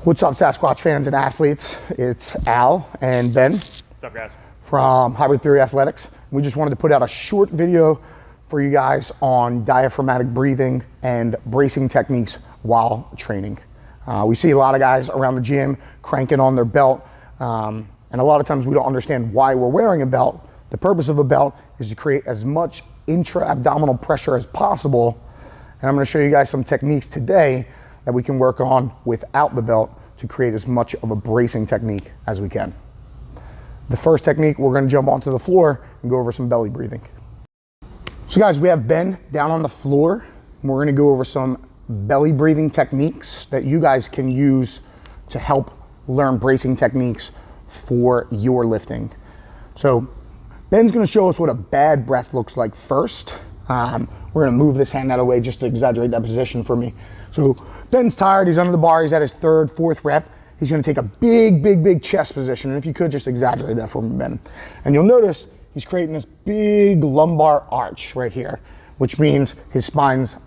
What's up, Sasquatch fans and athletes? It's Al and Ben. What's up, guys? From Hybrid Theory Athletics. We just wanted to put out a short video for you guys on diaphragmatic breathing and bracing techniques while training. We see a lot of guys around the gym cranking on their belt, and a lot of times we don't understand why we're wearing a belt. The purpose of a belt is to create as much intra-abdominal pressure as possible, and I'm going to show you guys some techniques today that we can work on without the belt to create as much of a bracing technique as we can. The first technique, we're going to jump onto the floor and go over some belly breathing. So guys, we have Ben down on the floor, and we're going to go over some belly breathing techniques that you guys can use to help learn bracing techniques for your lifting. So Ben's going to show us what a bad breath looks like first. We're going to move this hand out of the way just to exaggerate that position for me. So Ben's tired, he's under the bar, he's at his third, fourth rep. He's going to take a big chest position. And if you could, just exaggerate that for me, Ben. And you'll notice he's creating this big lumbar arch right here, which means his spine's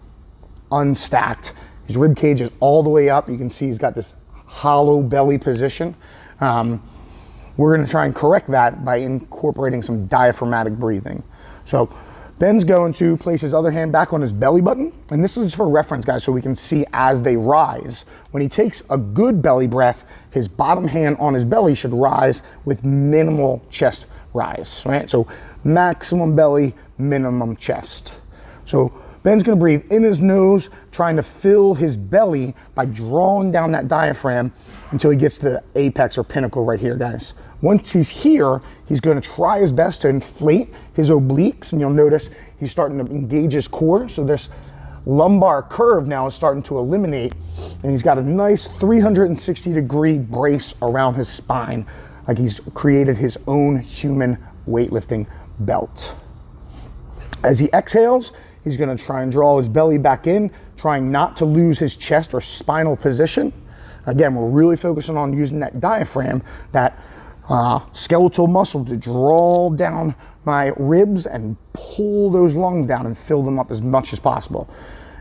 unstacked. His rib cage is all the way up. You can see he's got this hollow belly position. We're going to try and correct that by incorporating some diaphragmatic breathing. So Ben's going to place his other hand back on his belly button, and this is for reference, guys, so we can see as they rise. When he takes a good belly breath, his bottom hand on his belly should rise with minimal chest rise, right? So maximum belly, minimum chest. So Ben's gonna breathe in his nose, trying to fill his belly by drawing down that diaphragm until he gets to the apex or pinnacle right here, guys. Once he's here, he's gonna try his best to inflate his obliques, and you'll notice he's starting to engage his core. So this lumbar curve now is starting to eliminate, and he's got a nice 360-degree brace around his spine, like he's created his own human weightlifting belt. As he exhales, he's gonna try and draw his belly back in, trying not to lose his chest or spinal position. Again, we're really focusing on using that diaphragm, that skeletal muscle, to draw down my ribs and pull those lungs down and fill them up as much as possible.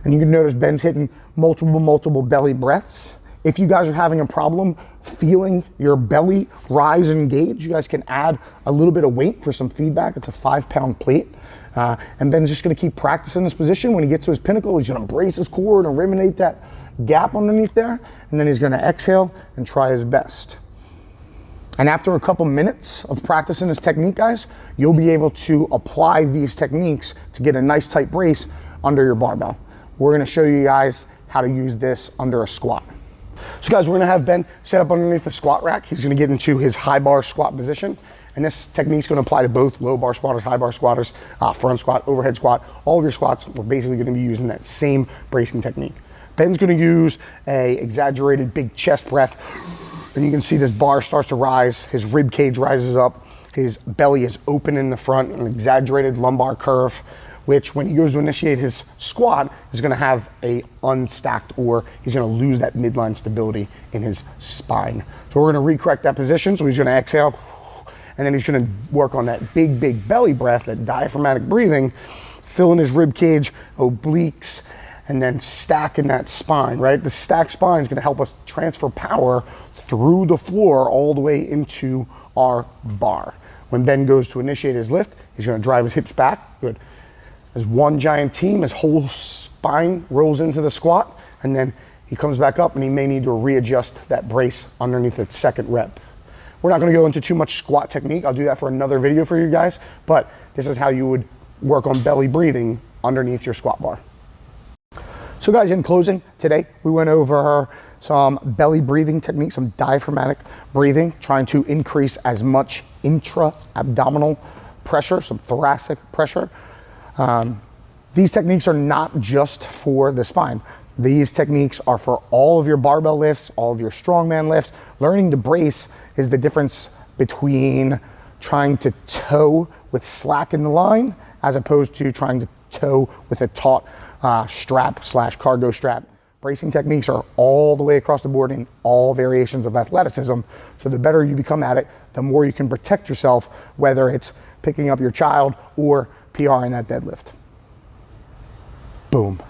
And you can notice Ben's hitting multiple belly breaths. If you guys are having a problem feeling your belly rise and engage, you guys can add a little bit of weight for some feedback. It's a 5-pound plate. And Ben's just gonna keep practicing this position. When he gets to his pinnacle, he's gonna brace his core and eliminate that gap underneath there. And then he's gonna exhale and try his best. And after a couple minutes of practicing this technique, guys, you'll be able to apply these techniques to get a nice tight brace under your barbell. We're gonna show you guys how to use this under a squat. So guys, we're gonna have Ben set up underneath the squat rack. He's gonna get into his high bar squat position. And this technique is gonna apply to both low bar squatters, high bar squatters, front squat, overhead squat. All of your squats, we're basically gonna be using that same bracing technique. Ben's gonna use a exaggerated big chest breath. And you can see this bar starts to rise, his rib cage rises up, his belly is open in the front, an exaggerated lumbar curve, which when he goes to initiate his squat is gonna have a unstacked, or he's gonna lose that midline stability in his spine. So we're gonna recorrect that position. So he's gonna exhale, and then he's gonna work on that big belly breath, that diaphragmatic breathing, filling his rib cage, obliques, and then stacking that spine, right? The stacked spine is gonna help us transfer power through the floor all the way into our bar. When Ben goes to initiate his lift, he's gonna drive his hips back, good. As one giant team, his whole spine rolls into the squat, and then he comes back up and he may need to readjust that brace underneath its second rep. We're not gonna go into too much squat technique. I'll do that for another video for you guys, but this is how you would work on belly breathing underneath your squat bar. So guys, in closing, today we went over some belly breathing techniques, some diaphragmatic breathing, trying to increase as much intra-abdominal pressure, some thoracic pressure. These techniques are not just for the spine. These techniques are for all of your barbell lifts, all of your strongman lifts. Learning to brace is the difference between trying to tow with slack in the line as opposed to trying to tow with a taut strap/cargo strap. Bracing techniques are all the way across the board in all variations of athleticism. So the better you become at it, the more you can protect yourself, whether it's picking up your child or PRing that deadlift. Boom.